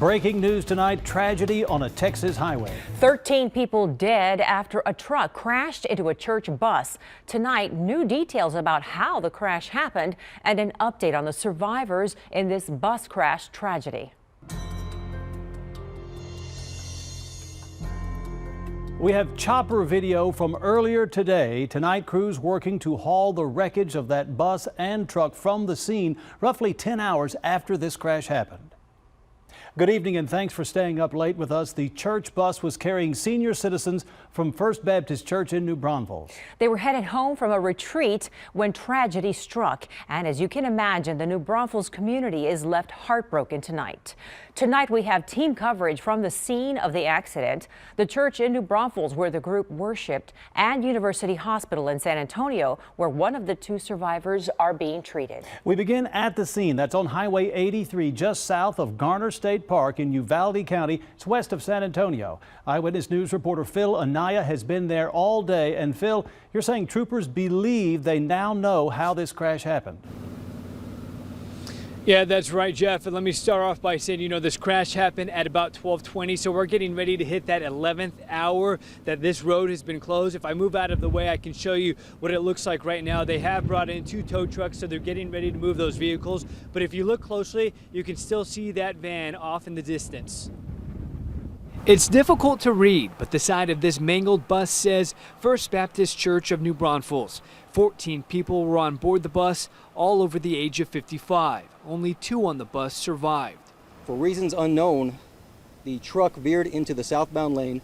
Breaking news tonight, tragedy on a Texas highway. 13 people dead after a truck crashed into a church bus. Tonight, new details about how the crash happened and an update on the survivors in this bus crash tragedy. We have chopper video from earlier today. Tonight, crews working to haul the wreckage of that bus and truck from the scene roughly 10 hours after this crash happened. Good evening and thanks for staying up late with us. The church bus was carrying senior citizens from First Baptist Church in New Braunfels. They were headed home from a retreat when tragedy struck. And as you can imagine, the New Braunfels community is left heartbroken tonight. Tonight we have team coverage from the scene of the accident, the church in New Braunfels where the group worshiped, and University Hospital in San Antonio where one of the two survivors are being treated. We begin at the scene. That's on Highway 83 just south of Garner State Park in Uvalde County. It's west of San Antonio. Eyewitness News reporter Phil Anaya has been there all day. And Phil, you're saying troopers believe they now know how this crash happened. Yeah, that's right, Jeff. And let me start off by saying, this crash happened at about 12:20. So we're getting ready to hit that 11th hour that this road has been closed. If I move out of the way, I can show you what it looks like right now. They have brought in 2 tow trucks, so they're getting ready to move those vehicles. But if you look closely, you can still see that van off in the distance. It's difficult to read, but the side of this mangled bus says First Baptist Church of New Braunfels. 14 people were on board the bus, all over the age of 55. Only 2 on the bus survived. For reasons unknown, the truck veered into the southbound lane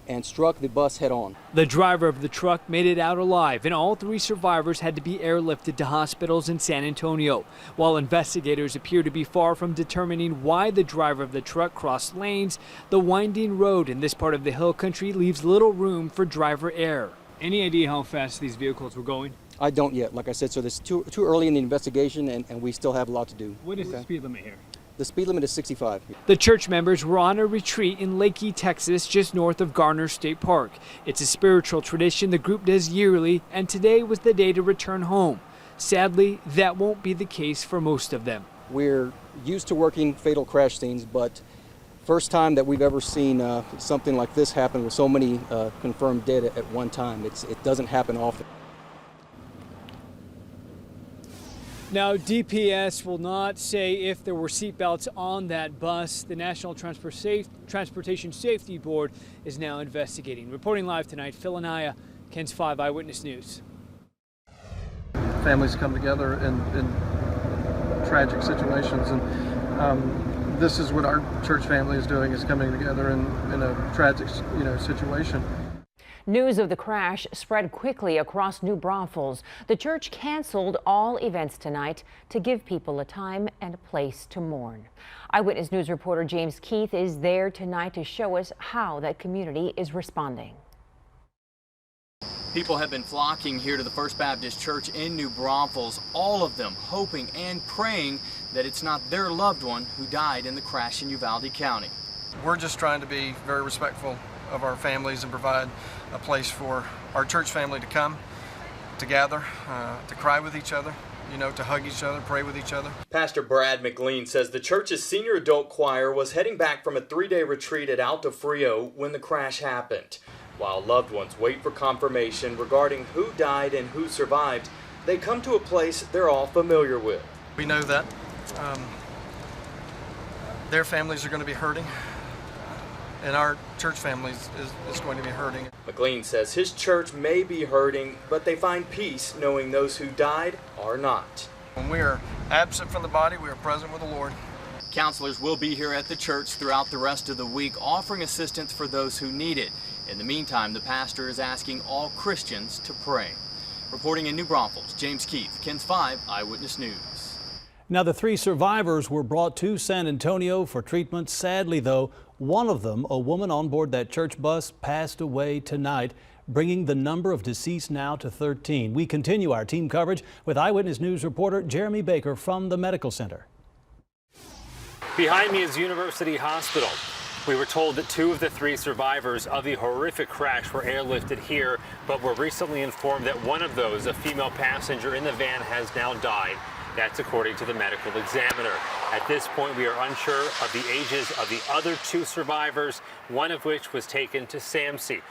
and struck the bus head on. The driver of the truck made it out alive, and all 3 survivors had to be airlifted to hospitals in San Antonio. While investigators appear to be far from determining why the driver of the truck crossed lanes, the winding road in this part of the hill country leaves little room for driver error. Any idea how fast these vehicles were going? I don't yet, like I said, so it's too early in the investigation and we still have a lot to do. What is the speed limit here? The speed limit is 65. The church members were on a retreat in Lakey, Texas, just north of Garner State Park. It's a spiritual tradition the group does yearly, and today was the day to return home. Sadly, that won't be the case for most of them. We're used to working fatal crash scenes, but first time that we've ever seen something like this happen with so many confirmed dead at one time. It doesn't happen often. Now, DPS will not say if there were seatbelts on that bus. The National Transportation Safety Board is now investigating. Reporting live tonight, Phil Anaya, KENS 5 Eyewitness News. Families come together in tragic situations, and this is what our church family is doing, is coming together in a tragic situation. News of the crash spread quickly across New Braunfels. The church canceled all events tonight to give people a time and a place to mourn. Eyewitness News reporter James Keith is there tonight to show us how that community is responding. People have been flocking here to the First Baptist Church in New Braunfels, all of them hoping and praying that it's not their loved one who died in the crash in Uvalde County. We're just trying to be very respectful of our families and provide a place for our church family to come, to gather, to cry with each other, to hug each other, pray with each other. Pastor Brad McLean says the church's senior adult choir was heading back from a 3-day retreat at Alto Frio when the crash happened. While loved ones wait for confirmation regarding who died and who survived, they come to a place they're all familiar with. We know that their families are going to be hurting, and our church family is going to be hurting. McLean says his church may be hurting, but they find peace knowing those who died are not. When we are absent from the body, we are present with the Lord. Counselors will be here at the church throughout the rest of the week, offering assistance for those who need it. In the meantime, the pastor is asking all Christians to pray. Reporting in New Braunfels, James Keith, KENS 5 Eyewitness News. Now, the 3 survivors were brought to San Antonio for treatment. Sadly, though, one of them, a woman on board that church bus, passed away tonight, bringing the number of deceased now to 13. We continue our team coverage with Eyewitness News reporter Jeremy Baker from the medical center. Behind me is University Hospital. We were told that 2 of the 3 survivors of the horrific crash were airlifted here, but were recently informed that one of those, a female passenger in the van, has now died. That's according to the medical examiner. At this point, we are unsure of the ages of the other 2 survivors, one of which was taken to SAMC.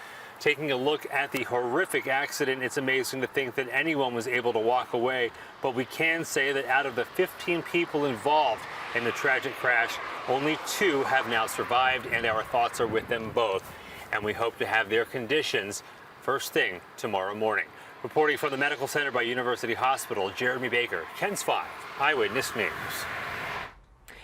Taking a look at the horrific accident, it's amazing to think that anyone was able to walk away, but we can say that out of the 15 people involved in the tragic crash, only 2 have now survived, and our thoughts are with them both. And we hope to have their conditions first thing tomorrow morning. Reporting from the Medical Center by University Hospital, Jeremy Baker, KENS 5 Eyewitness News.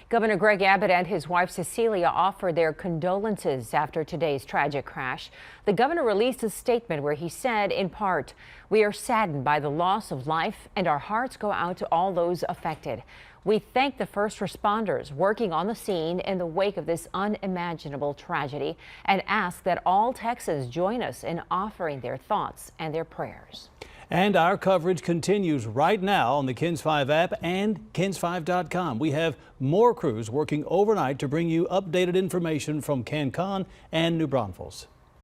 Governor Greg Abbott and his wife Cecilia offered their condolences after today's tragic crash. The governor released a statement where he said, in part, "We are saddened by the loss of life and our hearts go out to all those affected. We thank the first responders working on the scene in the wake of this unimaginable tragedy and ask that all Texans join us in offering their thoughts and their prayers." And our coverage continues right now on the KENS 5 app and KENS5.com. We have more crews working overnight to bring you updated information from CanCon and New Braunfels.